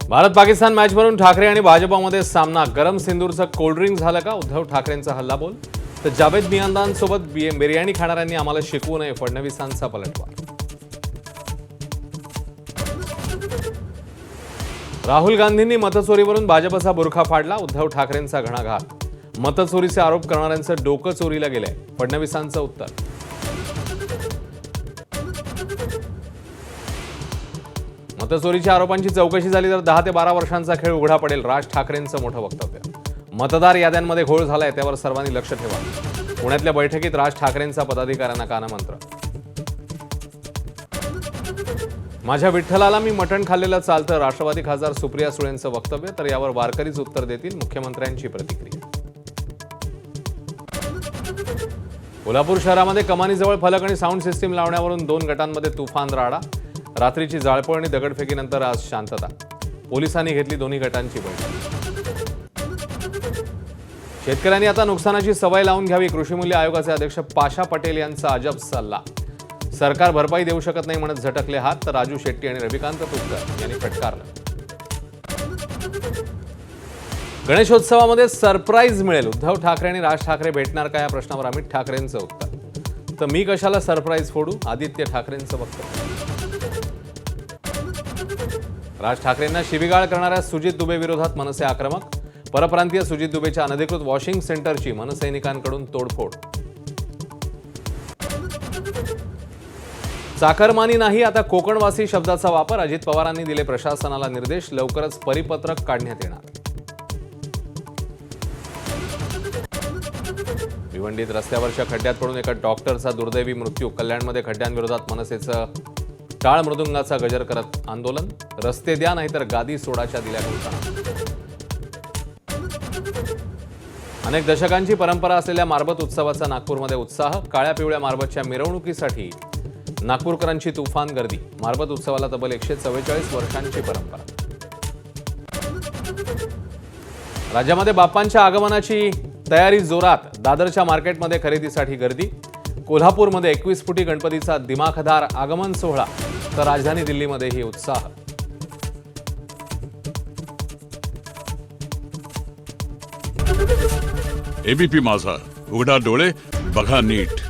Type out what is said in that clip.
भारत पाकिस्तान मॅचवरून ठाकरे आणि भाजपमध्ये सामना. गरम सिंदूरचं कोल्ड्रिंक झालं का? उद्धव ठाकरेंचा हल्ला बोल. तर जावेद मियांदांसोबत बिर्याणी खाणाऱ्यांनी आम्हाला शिकवू नये, फडणवीसांचा पलटवार. राहुल गांधींनी मतचोरीवरून भाजपचा बुरखा फाडला. उद्धव ठाकरेंचा घणाघात. मतचोरीचे आरोप करणाऱ्यांचं डोकं चोरीला गेलंय, फडणवीसांचं उत्तर. मतचोरीच्या आरोपांची चौकशी झाली तर 10 ते 12 वर्षांचा खेळ उघडा पडेल, राज ठाकरेंचं मोठं वक्तव्य. मतदार याद्यांमध्ये घोळ झालाय, त्यावर सर्वांनी लक्ष ठेवा. पुण्यातल्या बैठकीत राज ठाकरेंचा पदाधिकाऱ्यांना कानमंत्र. माझ्या विठ्ठलाला मी मटण खाल्लेलं चालतं, राष्ट्रवादी खासदार सुप्रिया सुळेंचं वक्तव्य. तर यावर वारकरीच उत्तर देतील, मुख्यमंत्र्यांची प्रतिक्रिया. कोल्हापूर शहरामध्ये कमानीजवळ फलक आणि साऊंड सिस्टीम लावण्यावरून 2 गटांमध्ये तुफान राडा. रात्रीची जाळपोळ आणि दगडफेकीनंतर आज शांतता. पोलिसांनी घेतली दोन्ही गटांची बैठक. शेतकऱ्यांनी आता नुकसानाची सवय लावून घ्यावी, कृषी मूल्य आयोगाचे अध्यक्ष पाशा पटेल यांचा अजब सल्ला. सरकार भरपाई देऊ शकत नाही म्हणत झटकले हात, तर राजू शेट्टी आणि रविकांत तुपकर यांनी फटकारलं. गणेशोत्सवामध्ये सरप्राईज मिळेल, उद्धव ठाकरे आणि राज ठाकरे भेटणार का या प्रश्नावर अमित ठाकरेंचं उत्तर. तर मी कशाला सरप्राईज फोडू, आदित्य ठाकरेंचं वक्तव्य. राज ठाकरेंना शिवीगाळ करणाऱ्या सुजित दुबे विरोधात मनसे आक्रमक. परप्रांतीय सुजित दुबेच्या अनधिकृत वॉशिंग सेंटरची मनसैनिकांकडून तोडफोड. चाकरमानी नाही, आता कोकणवासी शब्दाचा वापर. अजित पवारांनी दिले प्रशासनाला निर्देश, लवकरच परिपत्रक काढण्यात येणार. भिवंडीत रस्त्यावरच्या खड्ड्यात पडून एका डॉक्टरचा दुर्दैवी मृत्यू. कल्याणमध्ये खड्ड्यांविरोधात मनसेचं टाळ मृदुंगाचा गजर करत आंदोलन. रस्ते द्या नाहीतर गादी सोडाच्या दिल्या घोषणा. अनेक दशकांची परंपरा असलेल्या मारबत उत्सवाचा नागपूरमध्ये उत्साह. काळ्या पिवळ्या मारबतच्या मिरवणुकीसाठी नागपूरकरांची तुफान गर्दी. मारबत उत्सवाला तब्बल 144 वर्षांची परंपरा. राज्यामध्ये बाप्पांच्या आगमनाची तयारी जोरात. दादरच्या मार्केटमध्ये खरेदीसाठी गर्दी. कोल्हापूरमध्ये 21 फुटी गणपतीचा दिमाखदार आगमन सोहळा. तर राजधानी दिल्लीमध्येही उत्साह. एबीपी माझा, उघडा डोळे बघा नीट.